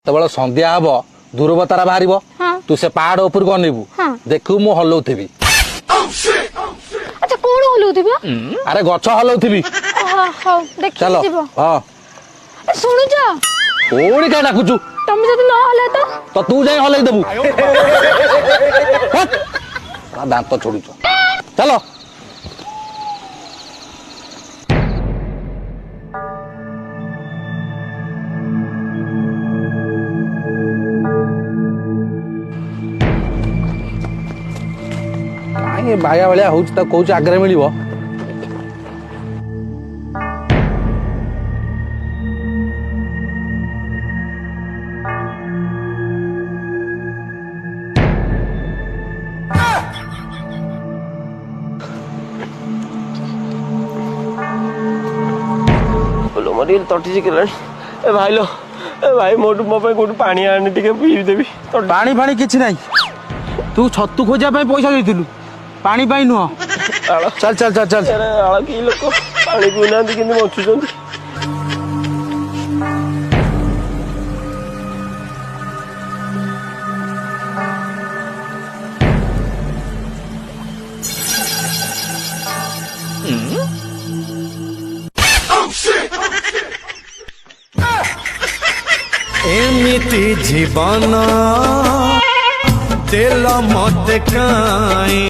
ଯେତେବେଳେ ସନ୍ଧ୍ୟା ହବ ଦୂରବତାରା ବାହାରିବ ତୁ ସେ ପାହାଡ ଉପରକୁ ଅନେଇବୁ ଦେଖିବୁ ମୁଁ ହଲଉଥିବି। ଆଚ୍ଛା କଣ ହଲଉଥିବ? ଆରେ ଗଛ ହଲଉଥିବି। ହଉ ଚାଲ। ଦେଖିଯିବ। ହଁ ଶୁଣୁଛ କୋଉଠି କାଇଁ ଡାକୁଛୁ? ତମେ ଯଦି ନ ହଲେ ତ ତୁ ଯାଇ ହଲେଇ ଦେବୁ। ଦାନ୍ତ ଛୋଡୁଛ। ଚାଲ। କାଇଁ ବାୟା ଭଳିଆ ହଉଛି ତାକୁ କହୁଛି ଆଗରେ ମିଳିବ। ତଟିଛି କେଲାଣି ଏ ଭାଇଲୋ ଏ ଭାଇ ମୋଠୁ ମୋ ପାଇଁ କୋଉଠୁ ପାଣି ଆଣି ଟିକେ ପିଇଦେବି। ପାଣି ଫାଣି କିଛି ନାହିଁ ତୁ ଛତୁ ଖୋଜିବା ପାଇଁ ପଇସା ଦେଇଥିଲୁ ପାଣି ପାଇଁ ନୁହଁ। ଚାଲ ଚାଲ ଚାଲ ଚାଲ। ଆଳ କି ଲୋକ ପାଣି ପିଉନାହାନ୍ତି କେମିତି ବଞ୍ଚୁଛନ୍ତି। एमिति जीवन दिल मत काई।